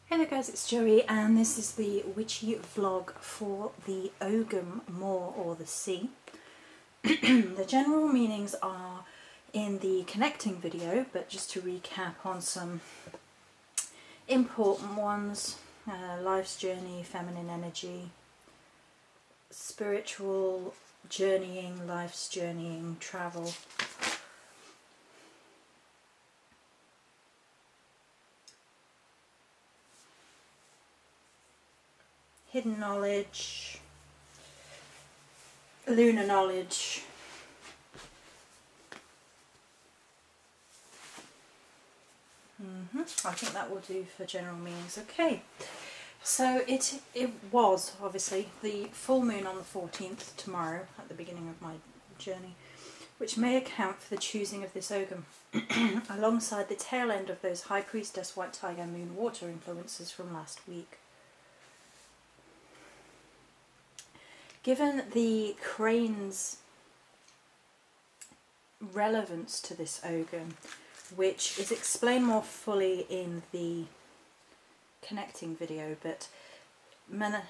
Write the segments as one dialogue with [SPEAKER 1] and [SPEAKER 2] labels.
[SPEAKER 1] Hey there guys, it's Joey and this is the Witchy vlog for the Ogham Moor or the sea. The general meanings are in the connecting video, but just to recap on some important ones: life's journey, feminine energy, spiritual journeying, life's journeying, travel. Hidden knowledge, lunar knowledge, I think that will do for general meanings. Okay, so it was obviously the full moon on the 14th, tomorrow, at the beginning of my journey, which may account for the choosing of this Ogham, alongside the tail end of those High Priestess, White Tiger, Moon, Water influences from last week. Given the crane's relevance to this Ogham, which is explained more fully in the connecting video, but Mananon's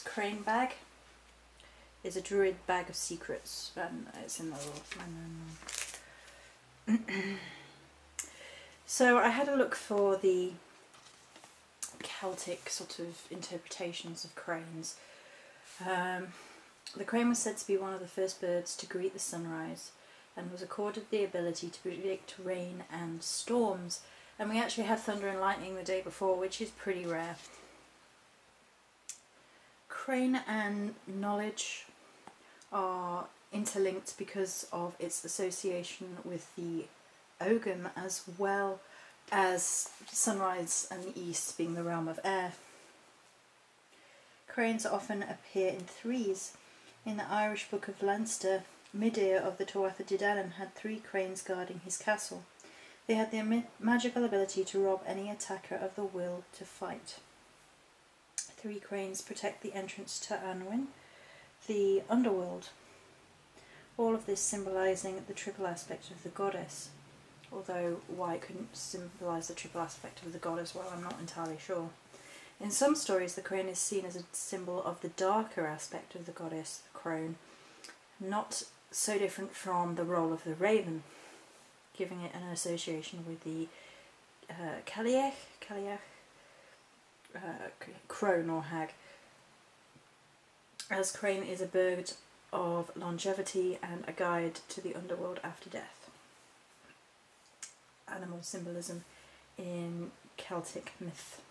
[SPEAKER 1] crane bag is a druid bag of secrets, and it's in the Manon. So I had a look for the Celtic sort of interpretations of cranes. The crane was said to be one of the first birds to greet the sunrise and was accorded the ability to predict rain and storms, and we actually had thunder and lightning the day before, which is pretty rare. Crane and knowledge are interlinked because of its association with the Ogham, as well as sunrise and the east being the realm of air. Cranes often appear in threes. In the Irish Book of Leinster, Midir of the Tuatha De Danann had 3 cranes guarding his castle. They had the magical ability to rob any attacker of the will to fight. 3 cranes protect the entrance to Anwen, the underworld. All of this symbolising the triple aspect of the goddess. Although why it couldn't symbolise the triple aspect of the goddess, well, I'm not entirely sure. In some stories, the crane is seen as a symbol of the darker aspect of the goddess, the crone, not so different from the role of the raven, giving it an association with the Cailleach, crone or hag, as crane is a bird of longevity and a guide to the underworld after death. Animal symbolism in Celtic myth.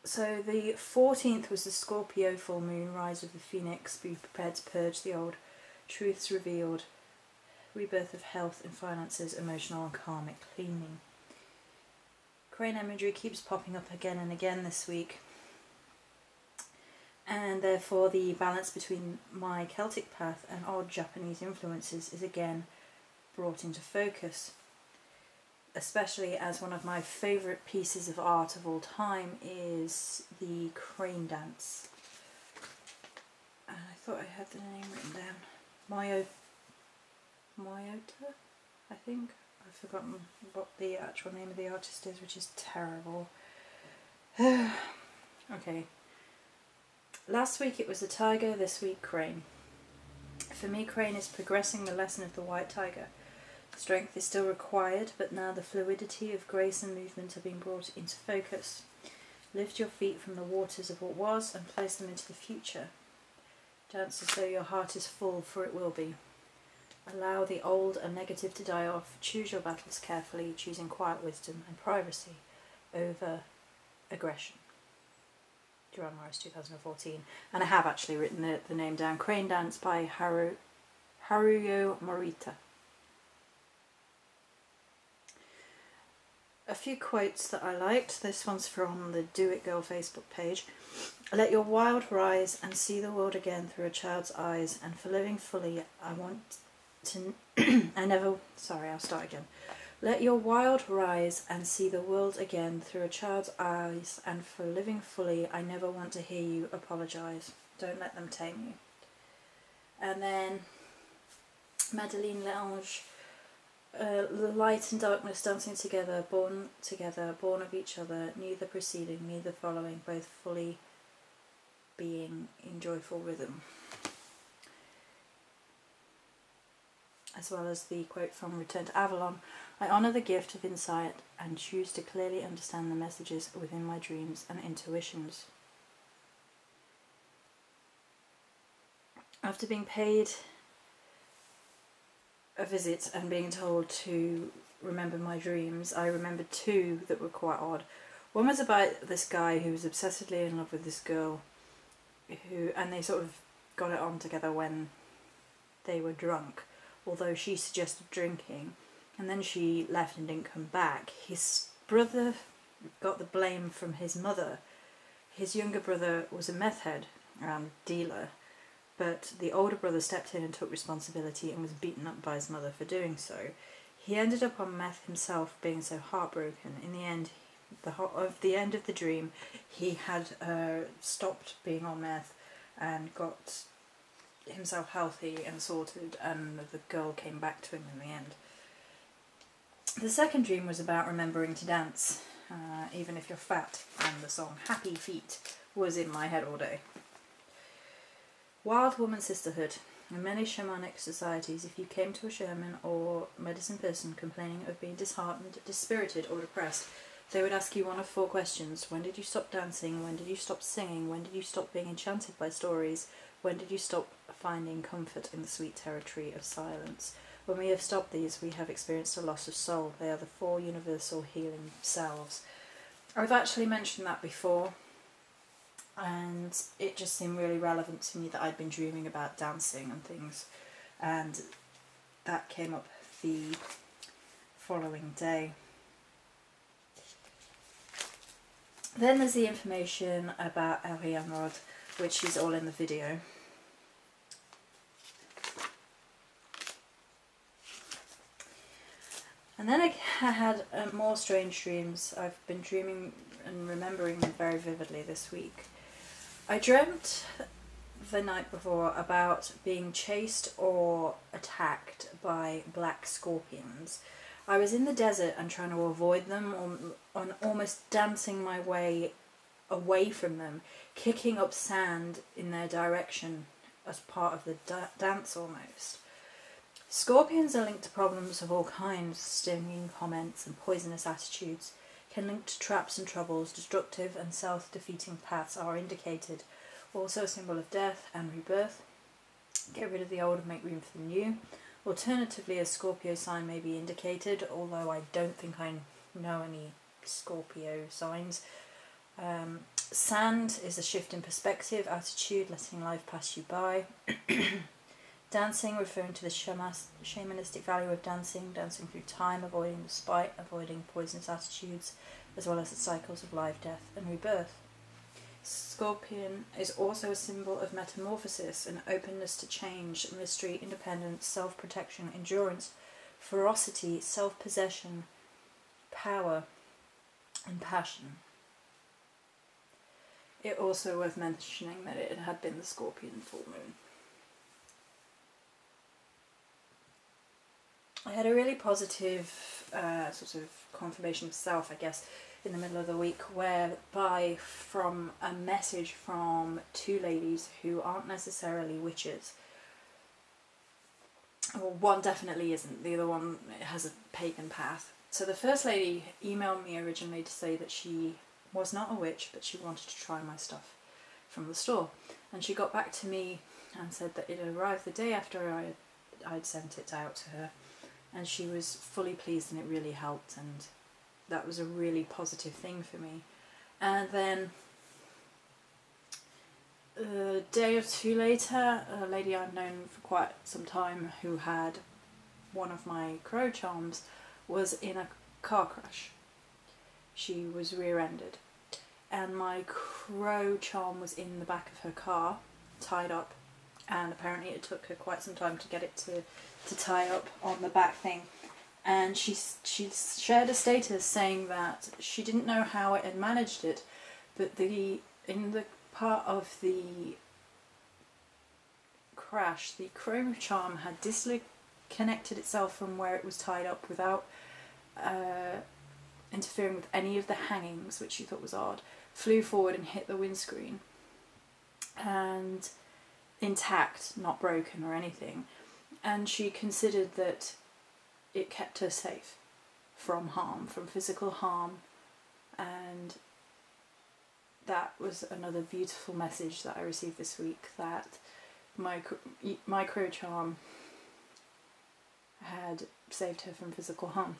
[SPEAKER 1] So the 14th was the Scorpio full moon, rise of the phoenix, be prepared to purge the old, truths revealed, rebirth of health and finances, emotional and karmic cleaning. Crane imagery keeps popping up again and again this week, and therefore the balance between my Celtic path and odd Japanese influences is again brought into focus, especially as one of my favourite pieces of art of all time is the crane dance. And I thought I had the name written down. Moyota, I think. I've forgotten what the actual name of the artist is, which is terrible. Okay. Last week it was the tiger, this week crane. For me, crane is progressing the lesson of the white tiger. Strength is still required, but now the fluidity of grace and movement are being brought into focus. Lift your feet from the waters of what was and place them into the future. Dance as though your heart is full, for it will be. Allow the old and negative to die off. Choose your battles carefully, choosing quiet wisdom and privacy over aggression. Duran Morris, 2014. And I have actually written the name down. Crane Dance by Haruyo Morita. A few quotes that I liked. This one's from the Do It Girl Facebook page. Let your wild rise and see the world again through a child's eyes, and for living fully, I want to Let your wild rise and see the world again through a child's eyes, and for living fully, I never want to hear you apologise. Don't let them tame you. And then Madeleine Lange, light and darkness dancing together, born of each other, neither preceding, neither following, both fully being in joyful rhythm. As well as the quote from Return to Avalon, I honour the gift of insight and choose to clearly understand the messages within my dreams and intuitions. After being paid a visit and being told to remember my dreams, I remembered two that were quite odd. One was about this guy who was obsessively in love with this girl, and they sort of got it on together when they were drunk, although she suggested drinking, and then she left and didn't come back. His brother got the blame from his mother. His younger brother was a meth head and dealer, but the older brother stepped in and took responsibility and was beaten up by his mother for doing so. He ended up on meth himself, being so heartbroken. In the end, the end of the dream, he had stopped being on meth and got himself healthy and sorted, and the girl came back to him in the end. The second dream was about remembering to dance, even if you're fat, and the song Happy Feet was in my head all day. Wild woman sisterhood. In many shamanic societies, if you came to a shaman or medicine person complaining of being disheartened, dispirited or depressed, they would ask you one of four questions. When did you stop dancing? When did you stop singing? When did you stop being enchanted by stories? When did you stop finding comfort in the sweet territory of silence? When we have stopped these, we have experienced a loss of soul. They are the four universal healing selves. I've actually mentioned that before, and it just seemed really relevant to me that I'd been dreaming about dancing and things, and that came up the following day. Then there's the information about Arianrod, which is all in the video. And then I had more strange dreams. I've been dreaming and remembering them very vividly this week. I dreamt the night before about being chased or attacked by black scorpions. I was in the desert and trying to avoid them, or almost dancing my way away from them, kicking up sand in their direction as part of the dance almost. Scorpions are linked to problems of all kinds. Stinging comments and poisonous attitudes can link to traps and troubles. Destructive and self-defeating paths are indicated. Also a symbol of death and rebirth. Get rid of the old and make room for the new. Alternatively, a Scorpio sign may be indicated, although I don't think I know any Scorpio signs. Sand is a shift in perspective, attitude, letting life pass you by. Dancing, referring to the shamanistic value of dancing, dancing through time, avoiding the spite, avoiding poisonous attitudes, as well as the cycles of life, death and rebirth. Scorpion is also a symbol of metamorphosis, an openness to change, mystery, independence, self-protection, endurance, ferocity, self-possession, power and passion. It also worth mentioning that it had been the Scorpion full moon. I had a really positive sort of confirmation of self, I guess, in the middle of the week, whereby from a message from two ladies who aren't necessarily witches. Well, one definitely isn't, the other one has a pagan path. So the first lady emailed me originally to say that she was not a witch, but she wanted to try my stuff from the store. And she got back to me and said that it had arrived the day after I'd sent it out to her. And she was fully pleased and it really helped, and that was a really positive thing for me. And then a day or two later, a lady I've known for quite some time who had one of my crow charms was in a car crash. She was rear-ended, and my crow charm was in the back of her car, tied up, and apparently it took her quite some time to get it to tie up on the back thing. And she shared a status saying that she didn't know how it had managed it, but in the part of the crash, the crow charm had dislocated disconnected itself from where it was tied up without interfering with any of the hangings, which she thought was odd, flew forward and hit the windscreen, and intact, not broken or anything. And she considered that it kept her safe from harm, from physical harm, and that was another beautiful message that I received this week, that micro charm had saved her from physical harm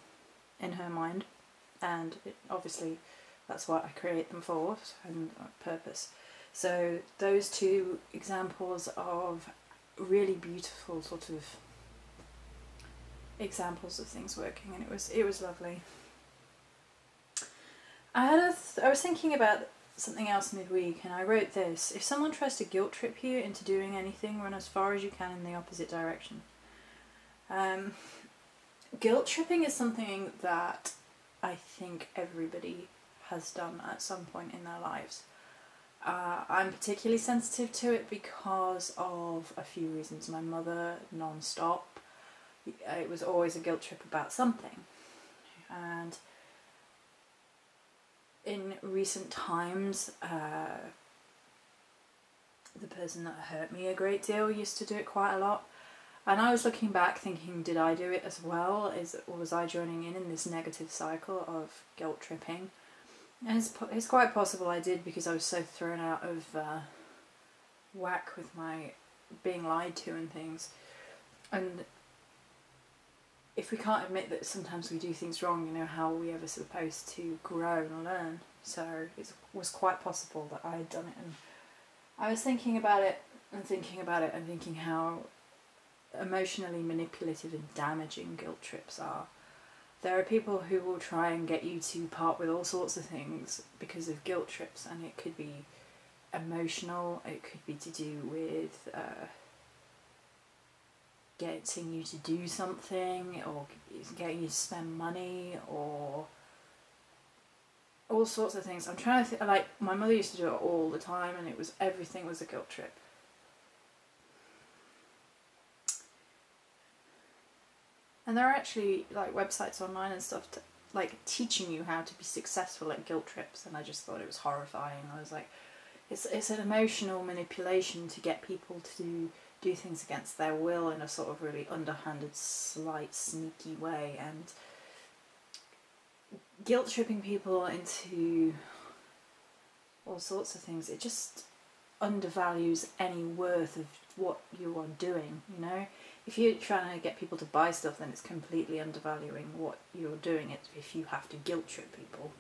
[SPEAKER 1] in her mind, and obviously that's what I create them for, and purpose. So those two examples of really beautiful sort of examples of things working, and it was lovely. I was thinking about something else midweek, and I wrote this: if someone tries to guilt trip you into doing anything, run as far as you can in the opposite direction. Guilt tripping is something that I think everybody has done at some point in their lives. I'm particularly sensitive to it because of a few reasons. My mother, non-stop, it was always a guilt trip about something. And in recent times, the person that hurt me a great deal used to do it quite a lot. And I was looking back thinking, did I do it as well? Was I joining in this negative cycle of guilt tripping? And it's quite possible I did, because I was so thrown out of whack with my being lied to and things. And if we can't admit that sometimes we do things wrong, you know, how are we ever supposed to grow and learn? So it was quite possible that I had done it. And I was thinking about it and thinking about it and thinking how emotionally manipulative and damaging guilt trips are. There are people who will try and get you to part with all sorts of things because of guilt trips, and it could be emotional, it could be to do with getting you to do something, or getting you to spend money, or all sorts of things. I'm trying to think, like, my mother used to do it all the time, and everything was a guilt trip. And there are actually like websites online and stuff like teaching you how to be successful at guilt trips, and I just thought it was horrifying. I was like, it's an emotional manipulation to get people to do things against their will in a sort of really underhanded, slight, sneaky way, and guilt tripping people into all sorts of things. It just undervalues any worth of what you are doing, you know? If you're trying to get people to buy stuff, then it's completely undervaluing what you're doing. If you have to guilt trip people.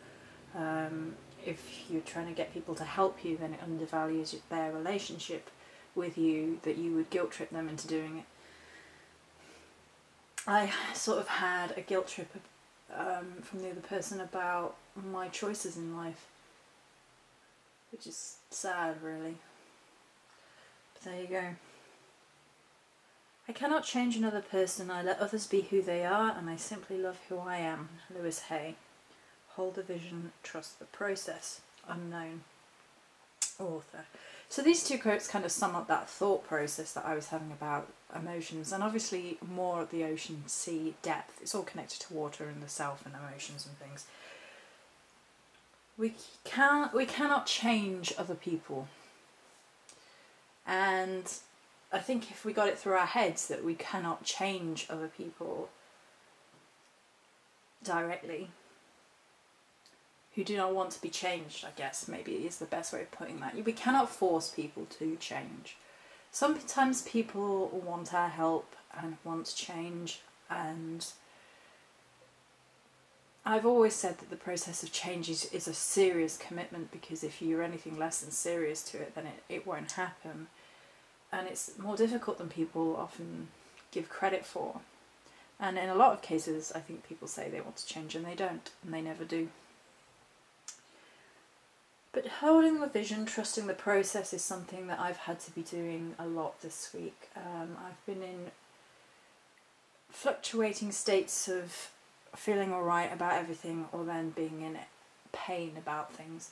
[SPEAKER 1] If you're trying to get people to help you, then it undervalues their relationship with you, that you would guilt trip them into doing it. I sort of had a guilt trip from the other person about my choices in life, which is sad, really. But there you go. I cannot change another person. I let others be who they are, and I simply love who I am. Lewis Hay. Hold the vision, trust the process. Unknown author. So these two quotes kind of sum up that thought process that I was having about emotions, and obviously more at the ocean, sea, depth. It's all connected to water and the self and emotions and things. We cannot change other people, and I think if we got it through our heads that we cannot change other people directly, who do not want to be changed, I guess maybe is the best way of putting that. We cannot force people to change. Sometimes people want our help and want change, and I've always said that the process of change is a serious commitment, because if you're anything less than serious to it, then it won't happen. And it's more difficult than people often give credit for. And in a lot of cases, I think people say they want to change and they don't, and they never do. But holding the vision, trusting the process is something that I've had to be doing a lot this week. I've been in fluctuating states of feeling alright about everything, or then being in pain about things.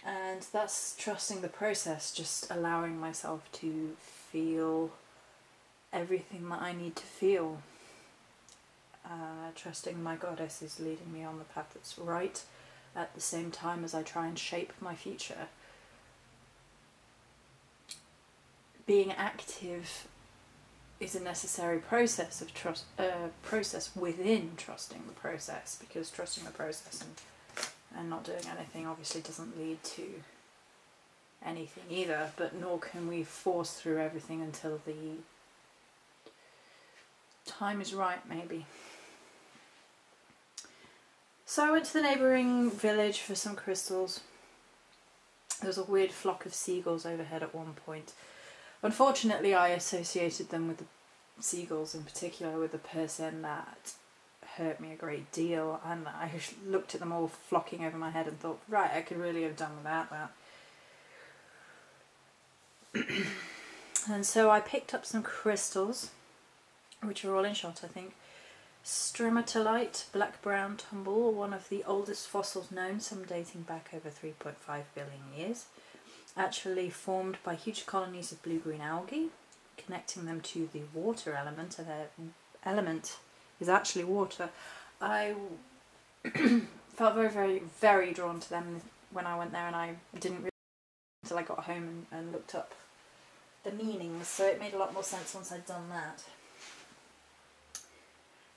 [SPEAKER 1] And that's trusting the process, just allowing myself to feel everything that I need to feel. trusting my goddess is leading me on the path that's right, at the same time as I try and shape my future. Being active is a necessary process of trust, process within trusting the process, because trusting the process and not doing anything obviously doesn't lead to anything either, but nor can we force through everything until the time is right, maybe. So I went to the neighbouring village for some crystals. There was a weird flock of seagulls overhead at one point. Unfortunately, I associated them with the seagulls, in particular with the person that hurt me a great deal, and I looked at them all flocking over my head and thought, right, I could really have done without that. And so I picked up some crystals, which are all in shot, I think. Stromatolite, black-brown tumble, one of the oldest fossils known, some dating back over 3.5 billion years. Actually formed by huge colonies of blue-green algae, connecting them to the water element, and their element is actually water. I felt very, very, very drawn to them when I went there, and I didn't really until I got home and looked up the meanings, so it made a lot more sense once I'd done that.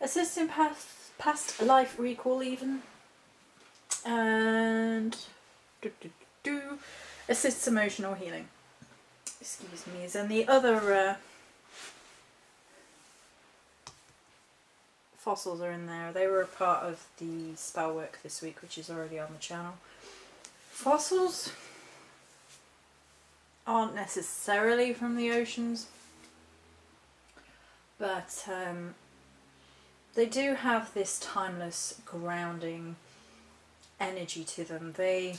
[SPEAKER 1] Assists in past life recall even, and assists emotional healing. Excuse me. And the other fossils are in there. They were a part of the spell work this week, which is already on the channel. Fossils aren't necessarily from the oceans, but they do have this timeless grounding energy to them. They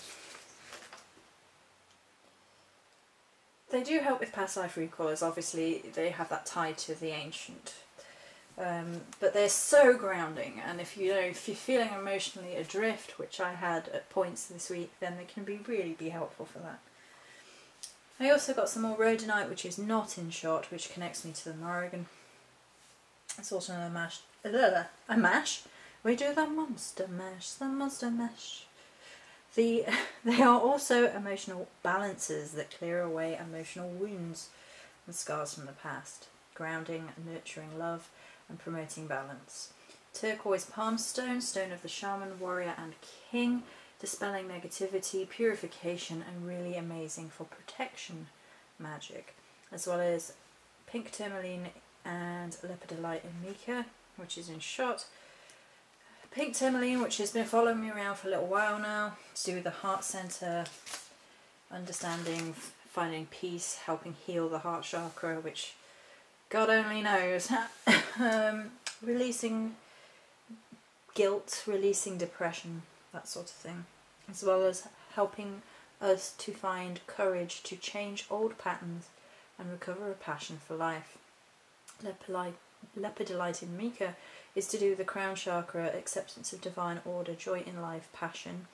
[SPEAKER 1] do help with past life recall, as obviously they have that tie to the ancient. But they're so grounding, and if you're feeling emotionally adrift, which I had at points this week, then they can really be helpful for that. I also got some more rhodonite, which is not in shot, which connects me to the Morrigan. It's also a mash. A mash? We do the monster mash, the monster mash. They are also emotional balancers that clear away emotional wounds and scars from the past, grounding, nurturing love, and promoting balance. Turquoise palm stone, stone of the shaman, warrior, and king, dispelling negativity, purification, and really amazing for protection magic, as well as pink tourmaline and lepidolite in mica, which is in shot. Pink tourmaline, which has been following me around for a little while now, to do with the heart centre, understanding, finding peace, helping heal the heart chakra, which God only knows. Releasing guilt, releasing depression, that sort of thing, as well as helping us to find courage to change old patterns and recover a passion for life. Lepidolite in mica is to do with the crown chakra, acceptance of divine order, joy in life, passion,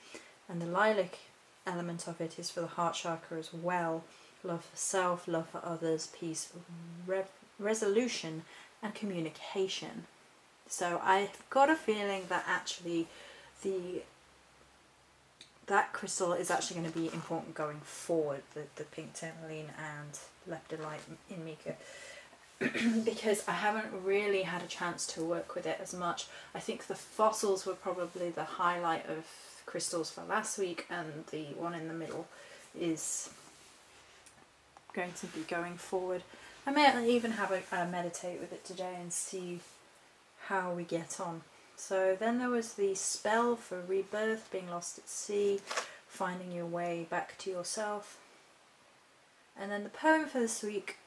[SPEAKER 1] and the lilac element of it is for the heart chakra as well, love for self, love for others, peace, resolution, and communication. So I've got a feeling that actually that crystal is actually going to be important going forward, the pink tourmaline and lepidolite in mica. Because I haven't really had a chance to work with it as much. I think the fossils were probably the highlight of crystals for last week, and the one in the middle is going to be going forward. I may even have a meditate with it today and see how we get on. So then there was the spell for rebirth, being lost at sea, finding your way back to yourself. And then the poem for this week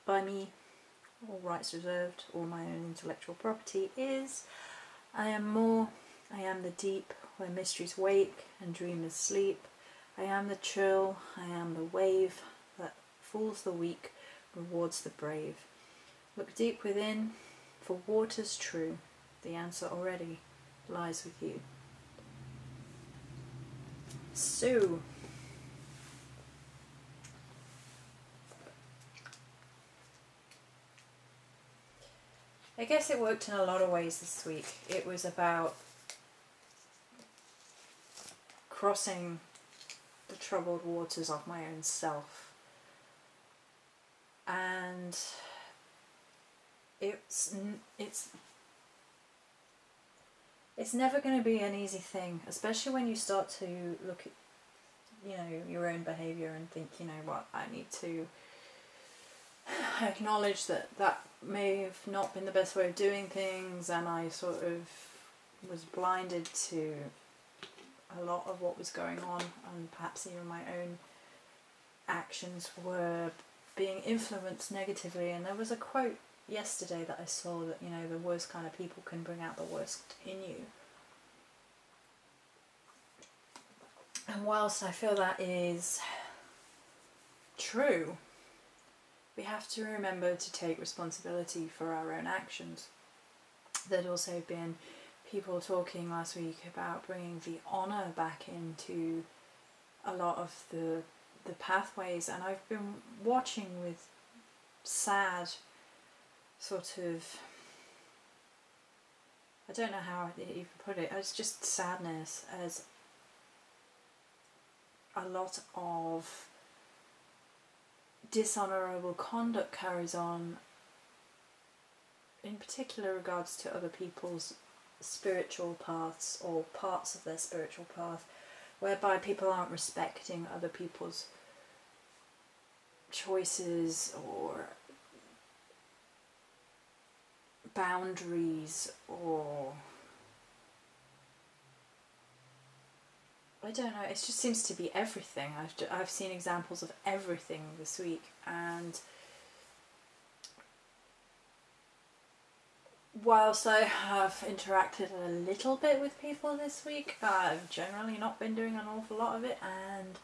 [SPEAKER 1] by me, all rights reserved, all my own intellectual property, is I am more, I am the deep, where mysteries wake and dreamers sleep. I am the chill, I am the wave that fools the weak, rewards the brave. Look deep within, for water's true, the answer already lies with you. So, I guess it worked in a lot of ways this week. It was about crossing the troubled waters of my own self, and it's never going to be an easy thing, especially when you start to look at, you know, your own behaviour and think, you know what, I need to acknowledge that that may have not been the best way of doing things, and I sort of was blinded to a lot of what was going on, and perhaps even my own actions were being influenced negatively. And there was a quote yesterday that I saw that, you know, the worst kind of people can bring out the worst in you. And whilst I feel that is true, we have to remember to take responsibility for our own actions. There'd also been people talking last week about bringing the honour back into a lot of the pathways, and I've been watching with sad sort of, I don't know how you can put it, it's just sadness, as a lot of dishonourable conduct carries on, in particular regards to other people's spiritual paths or parts of their spiritual path, whereby people aren't respecting other people's choices or boundaries, or I don't know, it just seems to be everything. I've seen examples of everything this week, and whilst I have interacted a little bit with people this week, I've generally not been doing an awful lot of it, and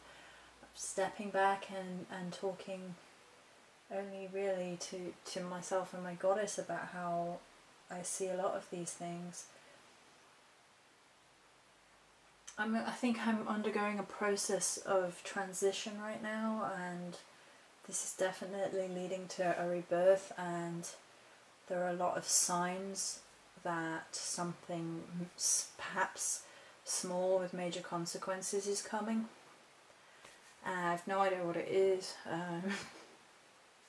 [SPEAKER 1] stepping back and talking only really to myself and my goddess about how I see a lot of these things. I think I'm undergoing a process of transition right now, and this is definitely leading to a rebirth, and there are a lot of signs that something perhaps small with major consequences is coming. I have no idea what it is,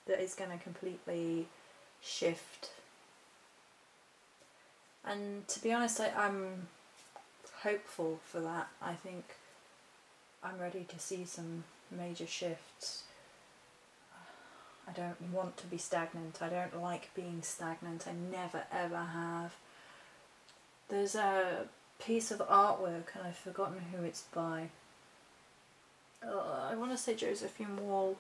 [SPEAKER 1] that is going to completely shift. And to be honest, I'm hopeful for that. I think I'm ready to see some major shifts. I don't want to be stagnant. I don't like being stagnant. I never ever have. There's a piece of artwork, and I've forgotten who it's by. I want to say Josephine Wall.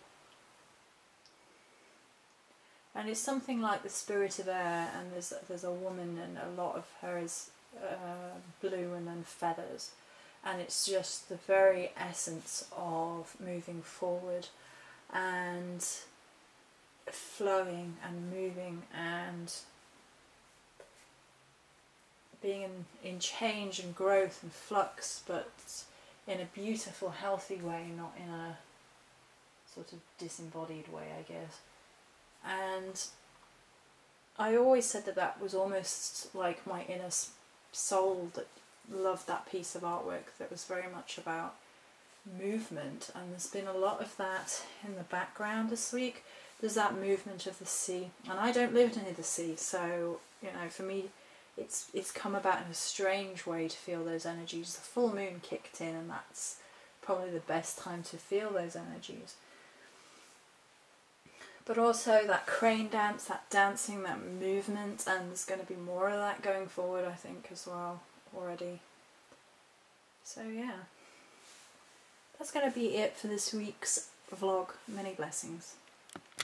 [SPEAKER 1] And it's something like the spirit of air, and there's a woman, and a lot of her is blue and then feathers, and it's just the very essence of moving forward and flowing and moving and being in change and growth and flux, but in a beautiful, healthy way, not in a sort of disembodied way, I guess. And I always said that that was almost like my inner soul that loved that piece of artwork, that was very much about movement, and there's been a lot of that in the background this week. There's that movement of the sea, and I don't live near the sea, so, you know, for me it's come about in a strange way to feel those energies. The full moon kicked in, and that's probably the best time to feel those energies. But also that crane dance, that dancing, that movement, and there's going to be more of that going forward, I think, as well, already. So yeah, that's going to be it for this week's vlog. Many blessings.